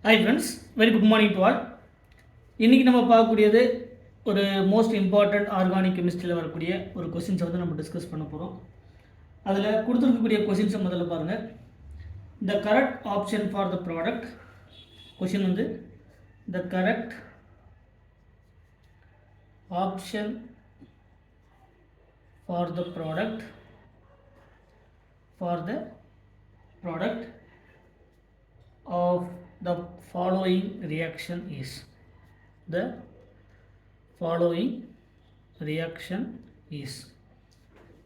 Hi friends, very good morning to all. இன்றைக்கி நம்ம பார்க்கக்கூடியது ஒரு மோஸ்ட் இம்பார்ட்டண்ட் ஆர்கானிக் கெமிஸ்ட்ரியில் வரக்கூடிய ஒரு கொஸ்டின்ஸை வந்து நம்ம டிஸ்கஸ் பண்ண போகிறோம். அதில் கொடுத்துருக்கக்கூடிய கொஸ்டின்ஸை முதல்ல பாருங்கள். The correct option for the product question வந்து the correct option for the product of the following reaction is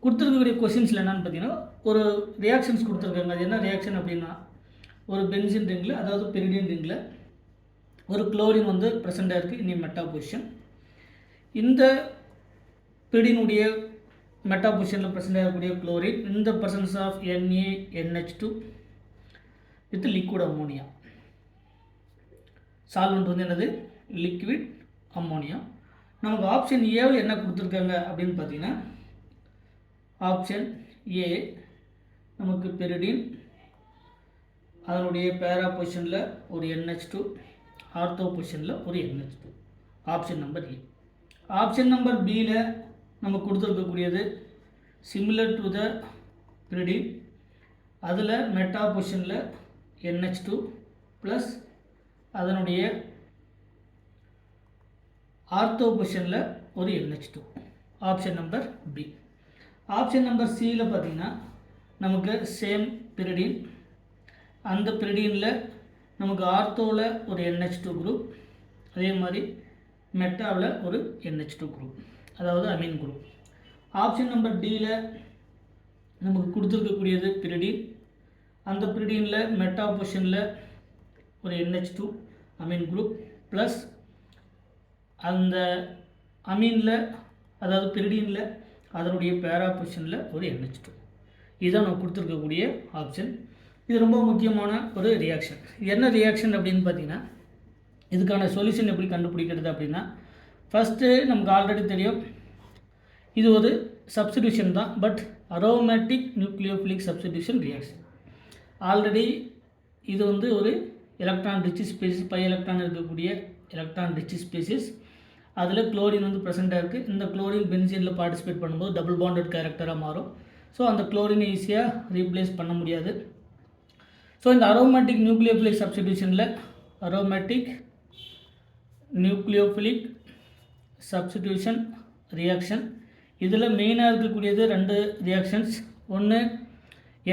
கொடுத்துருக்கக்கூடிய கொஸ்டின்ஸில் என்னென்னு பார்த்தீங்கன்னா ஒரு ரியாக்ஷன்ஸ் கொடுத்துருக்காங்க. அது என்ன ரியாக்ஷன் அப்படின்னா, ஒரு பென்சின் ரிங்கில், அதாவது பெரிடியன் ரிங்கில் ஒரு குளோரின் வந்து ப்ரெசென்ட் ஆகிருக்கு இனி மெட்டா பொசிஷன். இந்த பெரிடினுடைய மெட்டா பொசிஷனில் ப்ரெசென்ட் ஆகக்கூடிய குளோரின் இந்த presence of NaNH2 with liquid ammonia. Solvent வந்து என்னது? Liquid ammonia. நமக்கு ஆப்ஷன் ஏவில் என்ன கொடுத்துருக்காங்க அப்படின்னு பார்த்தீங்கன்னா, ஆப்ஷன் ஏ நமக்கு பெரிடின், அதனுடைய பேரா பொசிஷனில் ஒரு NH2, ஆர்த்தோ பொசிஷனில் ஒரு NH2. ஆப்ஷன் நம்பர் ஏ. ஆப்ஷன் நம்பர் பியில் நமக்கு கொடுத்துருக்கக்கூடியது சிமிலர் டு த பெரிடின், அதில் மெட்டா பொசிஷனில் NH2 ப்ளஸ் அதனுடைய ஆர்த்தோ பொசிஷனில் ஒரு NH2. Option number B. Option number சியில் பார்த்திங்கன்னா நமக்கு சேம் பெரிடின், அந்த பெரிடினில் நமக்கு ஆர்த்தோவில் ஒரு NH2 குரூப், அதே மாதிரி மெட்டாவில் ஒரு NH2 குரூப், அதாவது அமீன் குரூப். ஆப்ஷன் நம்பர் டியில் நமக்கு கொடுத்துருக்கக்கூடியது பெரிடின், அந்த பெரிடினில் மெட்டா பொசிஷனில் ஒரு NH2 அமீன் குரூப் ப்ளஸ் அந்த அமீனில், அதாவது பெரிடினில் அதனுடைய பேரா பொசிஷனில் ஒரு NH2. இதுதான் நம்ம கொடுத்துருக்கக்கூடிய ஆப்ஷன். இது ரொம்ப முக்கியமான ஒரு ரியாக்ஷன். என்ன ரியாக்ஷன் அப்படின்னு பார்த்தீங்கன்னா, இதுக்கான சொல்யூஷன் எப்படி கண்டுபிடிக்கிறது அப்படின்னா, ஃபஸ்ட்டு நமக்கு ஆல்ரெடி தெரியும் இது ஒரு சப்ஸ்டிடியூஷன் தான், but aromatic nucleophilic substitution reaction. Already இது வந்து ஒரு electron rich species, pi electron இருக்கக்கூடிய எலக்ட்ரான் ரிச் ஸ்பீசிஸ். அதில் குளோரின் வந்து ப்ரெசென்ட்டாக இருக்குது. இந்த குளோரின் பென்சீனில் பார்ட்டிசிபேட் பண்ணும்போது டபுள் பாண்டட் கேரக்டராக மாறும். ஸோ அந்த குளோரினை ஈஸியாக ரீப்ளேஸ் பண்ண முடியாது. ஸோ இந்த அரோமேட்டிக் நியூக்ளியோஃபிலிக் சப்ஸ்டிடியூஷனில் அரோமேட்டிக் நியூக்ளியோஃபிலிக் சப்ஸ்டிடியூஷன் ரியாக்ஷன், இதில் மெயினாக இருக்கக்கூடியது ரெண்டு ரியாக்ஷன்ஸ். ஒன்று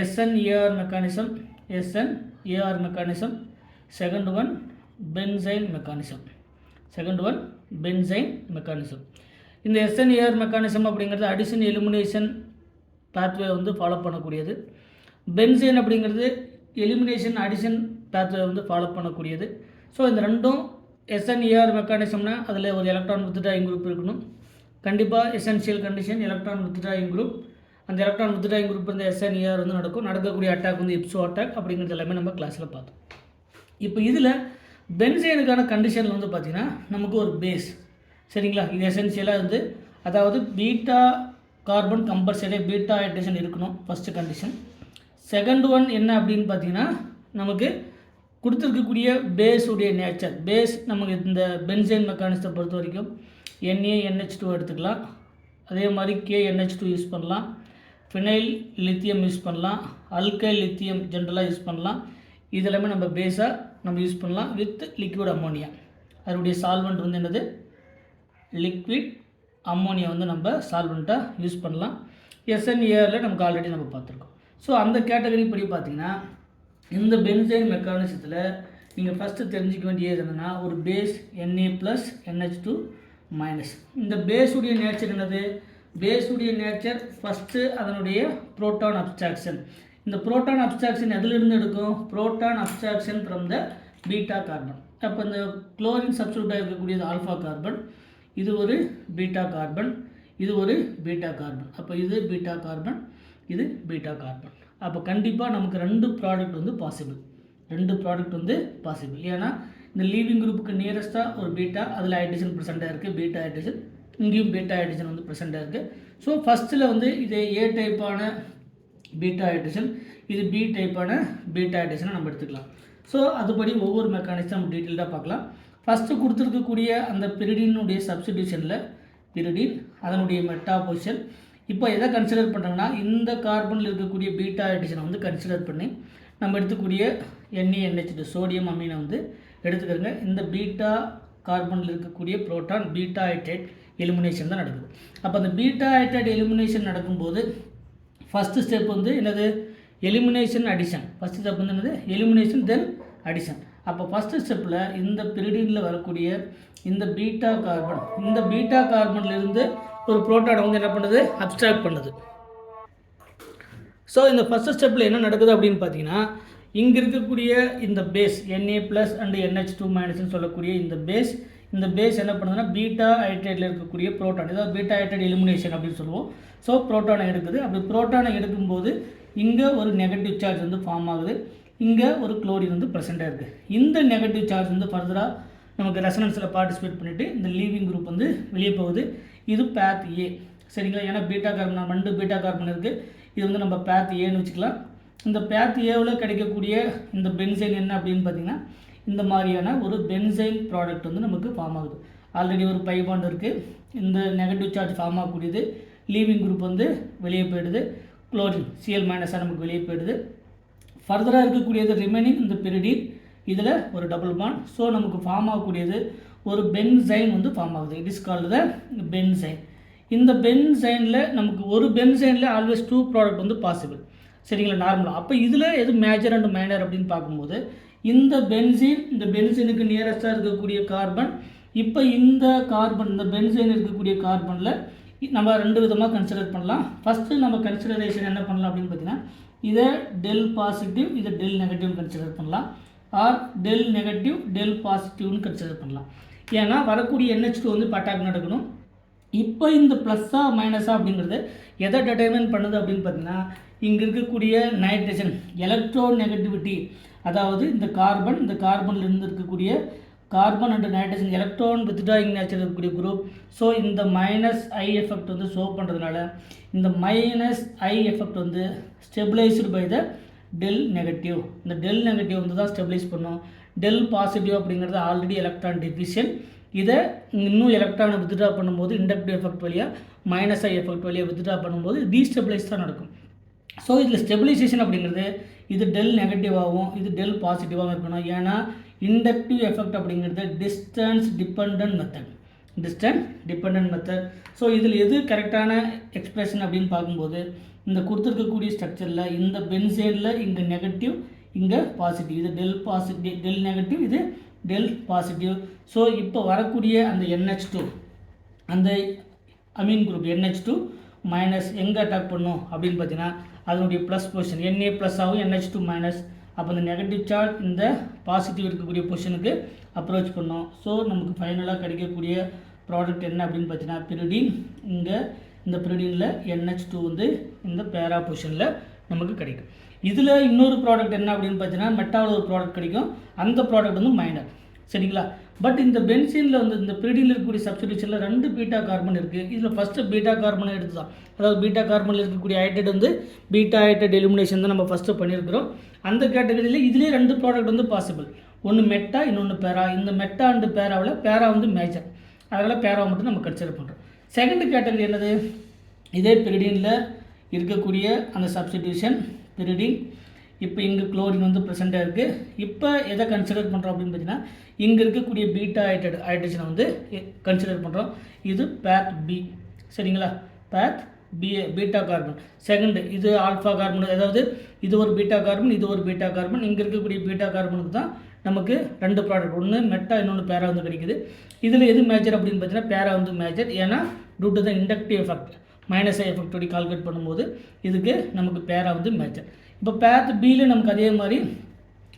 SN-AR mechanism, second one benzyne mechanism. இந்த SN-AR மெக்கானிசம் அப்படிங்கிறது அடிஷன் எலிமினேஷன் பாத்வே வந்து ஃபாலோ பண்ணக்கூடியது. பென்சைன் அப்படிங்கிறது எலிமினேஷன் அடிஷன் பாத்வே வந்து ஃபாலோ பண்ணக்கூடியது. ஸோ இந்த ரெண்டும் SN-AR மெக்கானிசம்னா அதில் ஒரு எலக்ட்ரான் வித்ட்ராயிங் குரூப் இருக்கணும். கண்டிப்பாக essential condition electron withdrawing group. அந்த எலக்ட்ரான் வித்ட்ராயிங் குரூப் இந்த SN-AR வந்து நடக்கக்கூடிய அட்டாக் வந்து இப்சோ அட்டாக் அப்படிங்கிறது எல்லாமே நம்ம கிளாஸில் பார்த்தோம். இப்போ இதில் பென்சைனுக்கான கண்டிஷனில் வந்து பார்த்திங்கன்னா நமக்கு ஒரு பேஸ், சரிங்களா? இது எசென்ஷியலாக வந்து, அதாவது beta carbon compulsory beta hydration இருக்கணும், ஃபஸ்ட்டு கண்டிஷன். செகண்ட் ஒன் என்ன அப்படின்னு பார்த்தீங்கன்னா, நமக்கு கொடுத்துருக்கக்கூடிய பேஸுடைய நேச்சர். பேஸ் நமக்கு இந்த பென்சைன் மெக்கானிசத்தை பொறுத்த வரைக்கும் NaNH2 எடுத்துக்கலாம், அதே மாதிரி KNH2 யூஸ் பண்ணலாம், ஃபினைல் லித்தியம் யூஸ் பண்ணலாம், அல்கைல் லித்தியம் ஜென்ரலாக யூஸ் பண்ணலாம். இதெல்லாமே நம்ம பேஸாக நம்ம யூஸ் பண்ணலாம் வித் லிக்விட் அம்மோனியா. அதனுடைய சால்வெண்ட் வந்து என்னது? லிக்விட் அம்மோனியா வந்து நம்ம சால்வெண்ட்டாக யூஸ் பண்ணலாம். SN-ARல நமக்கு ஆல்ரெடி நம்ம பார்த்துருக்கோம். ஸோ அந்த கேட்டகரி படி பார்த்திங்கன்னா, இந்த பென்சைன் மெக்கானிசத்தில் நீங்கள் ஃபஸ்ட்டு தெரிஞ்சிக்க வேண்டியது என்னென்னா, ஒரு பேஸ் Na+NH2-. இந்த பேஸுடைய நேச்சர் என்னது? பேஸுடைய நேச்சர் ஃபஸ்ட்டு அதனுடைய புரோட்டான் அப்ஸ்ட்ராக்ஷன். இந்த புரோட்டான் அப்ஸ்ட்ராக்ஷன் எதிலிருந்து எடுக்கும்? Proton abstraction from the beta carbon. அப்போ இந்த குளோரின் சப்ஸ்டிடியூட்டாக இருக்கக்கூடியது ஆல்ஃபா கார்பன், இது ஒரு பீட்டா கார்பன், இது ஒரு பீட்டா கார்பன். அப்போ இது பீட்டா கார்பன், இது பீட்டா கார்பன். அப்போ கண்டிப்பாக நமக்கு ரெண்டு ப்ராடக்ட் வந்து பாசிபிள். ஏன்னா இந்த லீவிங் குரூப்புக்கு நியரஸ்ட்டாக ஒரு பீட்டா, அதில் ஹைட்ரஜன் ப்ரெசென்ட்டாக இருக்குது, பீட்டா ஹைட்ரஜன், இங்கேயும் பீட்டா ஹைட்ரஜன் வந்து ப்ரெசென்ட்டாக இருக்குது. ஸோ ஃபஸ்ட்டில் வந்து இது ஏ டைப்பான பீட்டா ஹைட்ரஜன், இது பி டைப்பான பீட்டா ஹைட்ரஜனை நம்ம எடுத்துக்கலாம். ஸோ அதுபடி ஒவ்வொரு மெக்கானிசம் நம்ம டீட்டெயில்டாக பார்க்கலாம். ஃபஸ்ட்டு கொடுத்துருக்கக்கூடிய அந்த பிரிடினுடைய சப்ஸ்டிடியூஷனில் பிரிடின் அதனுடைய மெட்டா பொசிஷன். இப்போ எதை கன்சிடர் பண்ணுறாங்கன்னா இந்த கார்பனில் இருக்கக்கூடிய பீட்டா அடிஷனை வந்து கன்சிடர் பண்ணி நம்ம எடுத்துக்கூடிய NaNH2 சோடியம் அமீனை வந்து எடுத்துக்கிறோங்க. இந்த பீட்டா கார்பனில் இருக்கக்கூடிய புரோட்டான் பீட்டா ஹைட்ரேட் எலிமினேஷன் தான் நடக்குது. அப்போ அந்த பீட்டா ஹைட்ரேட் எலிமினேஷன் நடக்கும்போது ஃபஸ்ட்டு ஸ்டெப் வந்து என்னது எலிமினேஷன் அடிஷன். ஃபஸ்ட்டு ஸ்டெப் வந்து என்னது எலிமினேஷன் தென் அடிஷன். அப்போ ஃபஸ்ட்டு ஸ்டெப்பில் இந்த பிரிடினில் வரக்கூடிய இந்த பீட்டா கார்பன்லேருந்து ஒரு புரோட்டானை வந்து என்ன பண்ணுது அப்ஸ்ட்ராக்ட் பண்ணுது. ஸோ இந்த ஃபஸ்ட்டு ஸ்டெப்பில் என்ன நடக்குது அப்படின்னு பார்த்தீங்கன்னா இங்கே இருக்கக்கூடிய இந்த பேஸ் Na+ அண்ட் NH2- சொல்லக்கூடிய இந்த பேஸ் என்ன பண்ணுதுன்னா பீட்டா ஹைட்ரேட்டில் இருக்கக்கூடிய புரோட்டான், ஏதாவது பீட்டா ஹைட்ரேட் எலிமினேஷன் அப்படின்னு சொல்லுவோம். ஸோ புரோட்டானை எடுக்குது. அப்படி புரோட்டானை எடுக்கும்போது இங்கே ஒரு நெகட்டிவ் சார்ஜ் வந்து ஃபார்ம் ஆகுது. இங்கே ஒரு குளோரின் வந்து ப்ரெசென்ட்டாக இருக்குது. இந்த நெகட்டிவ் சார்ஜ் வந்து ஃபர்தராக நமக்கு ரெசனன்ஸில் பார்ட்டிசிபேட் பண்ணிவிட்டு இந்த லீவிங் குரூப் வந்து வெளியே போகுது. இது பேத் A சரிங்களா. ஏன்னா பீட்டா கார்பன் 2 பீட்டா கார்பன் இருக்குது. இது வந்து நம்ம பேத் Aன்னு வச்சுக்கலாம். இந்த பேத் Aவில் கிடைக்கக்கூடிய இந்த பென்சைன் என்ன அப்படின்னு பார்த்தீங்கன்னா இந்த மாதிரியான ஒரு பென்சைன் ப்ராடக்ட் வந்து நமக்கு ஃபார்ம் ஆகுது. ஆல்ரெடி ஒரு பை பாண்ட் இருக்குது. இந்த நெகட்டிவ் சார்ஜ் ஃபார்ம் ஆகக்கூடியது லீவிங் குரூப் வந்து வெளியே போயிடுது. குளோரின் Cl- நமக்கு வெளியே போயிடுது. ஃபர்தராக இருக்கக்கூடியது ரிமைனிங் இந்த பிரிடின், இதில் ஒரு டபுள் பாண்ட். ஸோ நமக்கு ஃபார்ம் ஆகக்கூடியது ஒரு பென்சைன் வந்து ஃபார்ம் ஆகுது. It is called the benzene. இந்த பென்சைனில் நமக்கு ஒரு பென்சைனில் ஆல்வேஸ் 2 ப்ராடக்ட் வந்து பாசிபிள் சரிங்களா நார்மலாக. அப்போ இதில் எது மேஜர் அண்ட் மைனர் அப்படின்னு பார்க்கும்போது இந்த பென்சீனுக்கு நியரஸ்டாக இருக்கக்கூடிய கார்பன். இப்போ இந்த பென்சைன் இருக்கக்கூடிய கார்பனில் நம்ம 2 விதமாக கன்சிடர் பண்ணலாம். ஃபஸ்ட்டு நம்ம கன்சிடரேஷன் என்ன பண்ணலாம் அப்படின்னு பார்த்தீங்கன்னா இதை டெல் பாசிட்டிவ் இதை டெல் நெகட்டிவ் கன்சிடர் பண்ணலாம். ஆர் டெல் நெகட்டிவ் டெல் பாசிட்டிவ்னு கன்சிடர் பண்ணலாம். ஏன்னா வரக்கூடிய NH2 வந்து அட்டாக் நடக்கணும். இப்போ இந்த ப்ளஸ்ஸா மைனஸா அப்படிங்கிறது எதை டிட்டர்மைன் பண்ணுது அப்படின்னு பார்த்தீங்கன்னா இங்கே இருக்கக்கூடிய நைட்ரஜன் எலக்ட்ரோ நெகட்டிவிட்டி, அதாவது இந்த கார்பனில் இருந்து இருக்கக்கூடிய carbon and nitrogen electron withdrawing nature இருக்கக்கூடிய குரூப். ஸோ இந்த -I எஃபெக்ட் வந்து ஷோ பண்ணுறதுனால இந்த -I எஃபெக்ட் வந்து stabilised by the del negative. இந்த டெல் நெகட்டிவ் வந்து தான் ஸ்டெபிளைஸ் பண்ணும். டெல் பாசிட்டிவ் அப்படிங்கிறது ஆல்ரெடி எலக்ட்ரான் டிஃபிஷியன். இதை இன்னும் எலக்ட்ரானை வித்ட்ரா பண்ணும்போது இண்டக்டிவ் எஃபெக்ட் வழியாக -I எஃபெக்ட் வழியாக வித்ட்ரா பண்ணும்போது டீஸ்டெபிளைஸ் தான் நடக்கும். ஸோ இதில் ஸ்டெபிலைசேஷன் அப்படிங்கிறது இது டெல் நெகட்டிவாகவும் இது டெல் பாசிட்டிவாகவும் இருக்கணும். ஏன்னா இண்டக்டிவ் எஃபெக்ட் அப்படிங்கிறது டிஸ்டன்ஸ் டிபெண்ட் மெத்தட். ஸோ இதில் எது கரெக்டான எக்ஸ்பிரஷன் அப்படின்னு பார்க்கும்போது இந்த கொடுத்துருக்கக்கூடிய ஸ்ட்ரக்சரில் இந்த பென்சேனில் இங்கே நெகட்டிவ் இங்கே பாசிட்டிவ், இது டெல் நெகட்டிவ் இது டெல் பாசிட்டிவ். ஸோ இப்போ வரக்கூடிய அந்த NH2 அந்த அமீன் குரூப் NH2- எங்கே அட்டாக் பண்ணும் அப்படின்னு பார்த்தீங்கன்னா அதனுடைய ப்ளஸ் பொசிஷன் Na+ ஆகும் NH2-. அப்போ இந்த நெகட்டிவ் சார்ஜ் இந்த பாசிட்டிவ் இருக்கக்கூடிய பொசிஷனுக்கு அப்ரோச் பண்ணோம். ஸோ நமக்கு ஃபைனலாக கிடைக்கக்கூடிய ப்ராடக்ட் என்ன அப்படின்னு பார்த்தீங்கன்னா பிரிடின். இங்கே இந்த பிரிடினில் NH2 வந்து இந்த பேரா பொசிஷனில் நமக்கு கிடைக்கும். இதில் இன்னொரு ப்ராடக்ட் என்ன அப்படின்னு பார்த்தீங்கன்னா மெட்டாவில் ஒரு ப்ராடக்ட் கிடைக்கும். அந்த ப்ராடக்ட் வந்து மைனர் சரிங்களா. பட் இந்த பென்சீனில் வந்து இந்த பிரிடினில் இருக்கக்கூடிய சப்ஸ்டிடியூஷனில் 2 பீட்டா கார்பன் இருக்குது. இதில் ஃபஸ்ட்டு பீட்டா கார்பனை எடுத்து தான், அதாவது பீட்டா கார்பனில் இருக்கக்கூடிய ஹைட்ரேட் வந்து பீட்டா ஹைட்ரேட் எலிமினேஷன் தான் நம்ம ஃபஸ்ட்டு பண்ணியிருக்கிறோம். அந்த கேட்டகரியில் இதிலே 2 ப்ராடக்ட் வந்து பாசிபிள். ஒன்று மெட்டா இன்னொன்று பேரா. இந்த மெட்டா அண்டு பேராவில் பேரா வந்து மேஜர், அதனால் பேராவை மட்டும் நம்ம கன்சிடர் பண்ணுறோம். செகண்ட் கேட்டகரி என்னது, இதே பிரிடினில் இருக்கக்கூடிய அந்த சப்ஸ்டிடியூஷன் பிரிடின். இப்போ இங்கே குளோரின் வந்து ப்ரெசென்ட்டாக இருக்குது. இப்போ எதை கன்சிடர் பண்ணுறோம் அப்படின்னு பார்த்தீங்கன்னா இங்கே இருக்கக்கூடிய பீட்டா ஹைட்ரஜனை வந்து கன்சிடர் பண்ணுறோம். இது பேத் B சரிங்களா. பேத் பீட்டா கார்பன். செகண்ட் இது ஆல்ஃபா கார்பன், அதாவது இது ஒரு பீட்டா கார்பன் இது ஒரு பீட்டா கார்பன். இங்கே இருக்கக்கூடிய பீட்டா கார்பனுக்கு தான் நமக்கு 2 ப்ராடக்ட், ஒன்று மெட்டா இன்னொன்று பேரா வந்து கிடைக்குது. இதில் எது மேஜர் அப்படின்னு பார்த்தீங்கன்னா பேரா வந்து மேஜர். ஏன்னா due to the inductive effect -I effect ஓடி கால்குலேட் பண்ணும்போது இதுக்கு நமக்கு பேரா வந்து மேஜர். இப்போ பேத் Bயில் நமக்கு அதே மாதிரி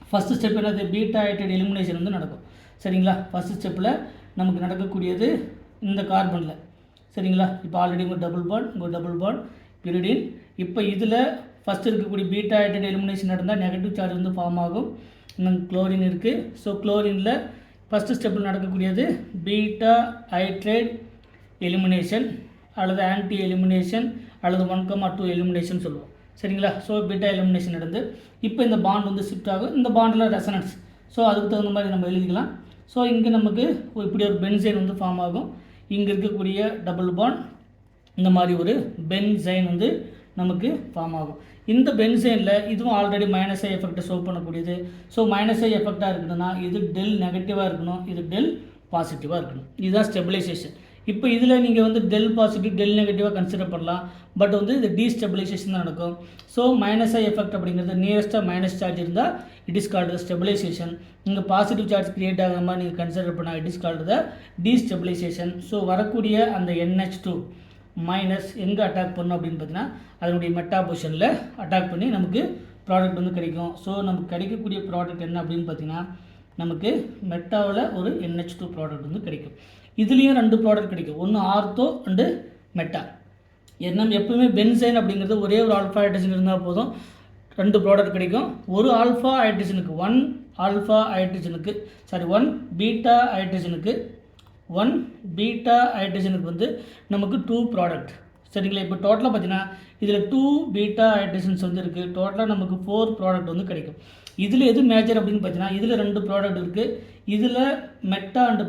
ஃபஸ்ட்டு ஸ்டெப் என்னது பீட்டா ஹைட்ரேட் எலிமினேஷன் வந்து நடக்கும் சரிங்களா. ஃபஸ்ட்டு ஸ்டெப்பில் நமக்கு நடக்கக்கூடியது இந்த கார்பனில் சரிங்களா. இப்போ ஆல்ரெடி உங்கள் டபுள் பாண்ட் பிரிடின். இப்போ இதில் ஃபஸ்ட்டு இருக்கக்கூடிய பீட்டா ஹைட்ரேட் எலிமினேஷன் நடந்தால் நெகட்டிவ் சார்ஜ் வந்து ஃபார்ம் ஆகும். இன்னும் குளோரின் இருக்குது. ஸோ குளோரினில் ஃபஸ்ட்டு ஸ்டெப்பில் நடக்கக்கூடியது பீட்டா ஹைட்ரேட் எலிமினேஷன் அல்லது ஆன்டி எலிமினேஷன் அல்லது 1,2 எலிமினேஷன் சொல்லுவோம் சரிங்களா. ஸோ பீட்டா எலிமினேஷன் நடந்து இப்போ இந்த பாண்ட் வந்து ஷிஃப்ட் ஆகும். இந்த பாண்டில் ரெசனன்ஸ், ஸோ அதுக்கு தகுந்த மாதிரி நம்ம எழுதிக்கலாம். ஸோ இங்கே நமக்கு இப்படி ஒரு பென்சைன் வந்து ஃபார்ம் ஆகும். இங்கே இருக்கக்கூடிய டபுள் பாண்ட் இந்த மாதிரி ஒரு பென்சைன் வந்து நமக்கு ஃபார்ம் ஆகும். இந்த பென்சைனில் இதுவும் ஆல்ரெடி மைனஸ் ஐ எஃபெக்டை ஷோ பண்ணக்கூடியது. ஸோ மைனஸ் ஐ எஃபெக்டாக இருக்கணும்னா இது டெல் நெகட்டிவாக இருக்கணும், இது டெல் பாசிட்டிவாக இருக்கணும். இதுதான் ஸ்டெபிலைசேஷன். இப்போ இதில் நீங்கள் வந்து டெல் பாசிட்டிவ் டெல் நெகட்டிவாக கன்சிடர் பண்ணலாம். பட் வந்து இது டீஸ்டெபிலைசேஷன் தான் நடக்கும். ஸோ மைனஸ் ஐ எஃபெக்ட் அப்படிங்கிறது நியரஸ்ட்டாக மைனஸ் சார்ஜ் இருந்தால் இட் இஸ் கால்டு ஸ்டெபிலைசேஷன். இங்கே பாசிட்டிவ் சார்ஜ் கிரியேட் ஆகிற மாதிரி நீங்கள் கன்சிடர் பண்ணால் it is called the destabilization. So வரக்கூடிய அந்த NH2 மைனஸ் எங்கே அட்டாக் பண்ணணும் அப்படின்னு பார்த்தீங்கன்னா அதனுடைய மெட்டா பொசிஷனில் அட்டாக் பண்ணி நமக்கு ப்ராடக்ட் வந்து கிடைக்கும். ஸோ நமக்கு கிடைக்கக்கூடிய ப்ராடக்ட் என்ன அப்படின்னு பார்த்தீங்கன்னா நமக்கு மெட்டாவில் ஒரு NH2 ப்ராடக்ட் வந்து கிடைக்கும். இதுலேயும் 2 ப்ராடக்ட் கிடைக்கும், ஒன்று ஆர்த்தோ அண்டு மெட்டா. எப்பவுமே பென்சைன் அப்படிங்கிறது ஒரே ஒரு ஆல்ஃபா ஹைட்ரஜன் இருந்தால் போதும், 2 ப்ராடக்ட் கிடைக்கும். ஒரு ஆல்ஃபா ஹைட்ரஜனுக்கு 1 பீட்டா ஹைட்ரஜனுக்கு வந்து நமக்கு 2 ப்ராடக்ட். சரிங்களா. இப்போ டோட்டலாக பார்த்தீங்கன்னா இதில் 2 பீட்டா ஹைட்ரஜன்ஸ் வந்து இருக்குது. டோட்டலாக நமக்கு 4 ப்ராடக்ட் வந்து கிடைக்கும். இதில் எது மேஜர் அப்படின்னு பார்த்தீங்கன்னா இதில் 2 ப்ராடக்ட் இருக்குது. இதில் மெட்டா அண்டு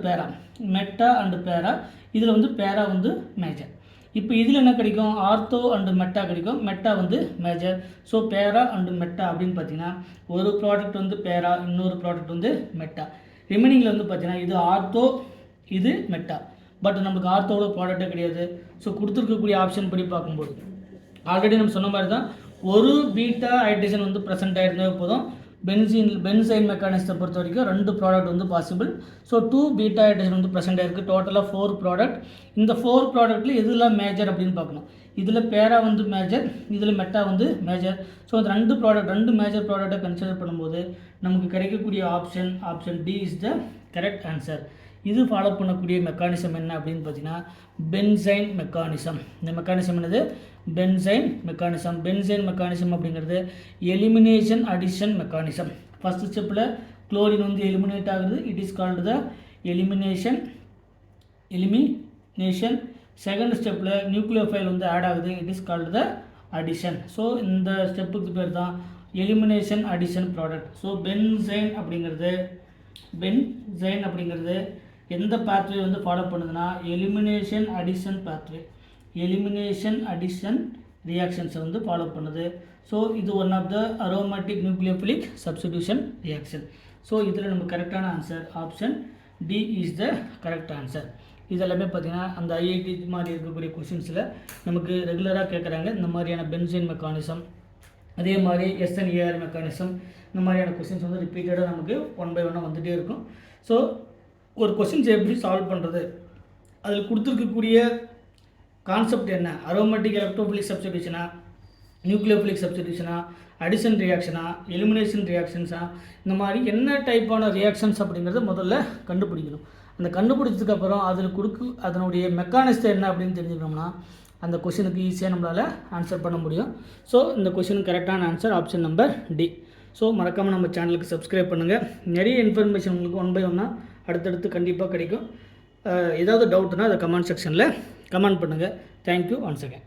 பேரா, இதில் வந்து பேரா வந்து மேஜர். இப்போ இதில் என்ன கிடைக்கும், ஆர்த்தோ அண்டு மெட்டா கிடைக்கும், மெட்டா வந்து மேஜர். ஸோ பேரா அண்டு மெட்டா அப்படின்னு பார்த்தீங்கன்னா ஒரு ப்ராடக்ட் வந்து பேரா, இன்னொரு ப்ராடக்ட் வந்து மெட்டா. ரிமைனிங்கில் வந்து பார்த்தீங்கன்னா இது ஆர்த்தோ, இது மெட்டா. பட் நமக்கு ஆர்த்தோட ப்ராடக்டே கிடையாது. ஸோ கொடுத்துருக்கக்கூடிய ஆப்ஷன் படி பார்க்கும்போது ஆல்ரெடி நம்ம சொன்ன மாதிரி தான் ஒரு பீட்டா ஹைட்ரஜன் வந்து ப்ரெசென்ட் ஆகிருந்தால் போதும். பென்சைன் மெக்கானிசத்தை பொறுத்த வரைக்கும் 2 ப்ராடக்ட் வந்து பாசிபிள். ஸோ 2 பீட்டா ஹைட்ரஜன் வந்து ப்ரெசென்ட் ஆகிருக்கு. டோட்டலாக 4 ப்ராடக்ட். இந்த 4 ப்ராடக்ட்டில் எதுலாம் மேஜர் அப்படின்னு பார்க்கணும். இதில் பேரா வந்து மேஜர், இதில் மெட்டா வந்து மேஜர். ஸோ அந்த 2 மேஜர் ப்ராடக்டை கன்சிடர் பண்ணும்போது நமக்கு கிடைக்கக்கூடிய option D is the correct answer. இது ஃபாலோ பண்ணக்கூடிய மெக்கானிசம் என்ன அப்படின்னு பார்த்தீங்கன்னா பென்சைன் மெக்கானிசம். இந்த மெக்கானிசம் என்னது, பென்சைன் மெக்கானிசம் அப்படிங்கிறது எலிமினேஷன் அடிஷன் மெக்கானிசம். ஃபஸ்ட் ஸ்டெப்பில் குளோரின் வந்து எலிமினேட் ஆகுது, it is called the elimination. Second ஸ்டெப்பில் நியூக்ளியோஃபைல் வந்து ஆட் ஆகுது, it is called the addition. So இந்த ஸ்டெப்புக்கு பேர் தான் elimination addition product. So benzyne அப்படிங்கிறது எந்த பாத்வே வந்து ஃபாலோ பண்ணுதுன்னா எலிமினேஷன் அடிஷன் ரியாக்ஷன்ஸை வந்து ஃபாலோ பண்ணுது. ஸோ இது one of the aromatic nucleophilic substitution reaction. So இதில் நம்ம கரெக்டான answer option D is the correct answer. இதெல்லாமே பார்த்திங்கன்னா அந்த ஐஐடி மாதிரி இருக்கக்கூடிய கொஷின்ஸில் நமக்கு ரெகுலராக கேட்குறாங்க. இந்த மாதிரியான பென்சைன் மெக்கானிசம், அதே மாதிரி SNAR மெக்கானிசம், இந்த மாதிரியான கொஷின்ஸ் வந்து ரிப்பீட்டடாக நமக்கு 1 by 1 வந்துகிட்டே இருக்கும். ஸோ ஒரு கொஷின்ஸ் எப்படி சால்வ் பண்ணுறது, அதில் கொடுத்துருக்கக்கூடிய கான்செப்ட் என்ன, அரோமேட்டிக் எலக்ட்ரோஃபிலிக் சப்ஸ்டிடியூஷனா, நியூக்ளியோஃபிலிக் சப்ஸ்டிடியூஷனா, அடிஷன் ரியாக்ஷனா, எலிமினேஷன் ரியாக்ஷன்ஸா, இந்த மாதிரி என்ன டைப்பான ரியாக்ஷன்ஸ் அப்படிங்கிறத முதல்ல கண்டுபிடிக்கணும். அந்த கண்டுபிடிச்சதுக்கப்புறம் அதில் அதனுடைய மெக்கானிசம் என்ன அப்படின்னு தெரிஞ்சுக்கணும்னா அந்த கொஷினுக்கு ஈஸியாக நம்மளால் ஆன்சர் பண்ண முடியும். ஸோ இந்த கொஷினுக்கு கரெக்டான answer option number D. So மறக்காமல் நம்ம சேனலுக்கு சப்ஸ்கிரைப் பண்ணுங்கள். நிறைய இன்ஃபர்மேஷன் உங்களுக்கு 1 by 1 அடுத்தடுத்து கண்டிப்பாக கிடைக்கும். ஏதாவது டவுட்னா அதை கமெண்ட் செக்ஷனில் கமெண்ட் பண்ணுங்கள். Thank you once again.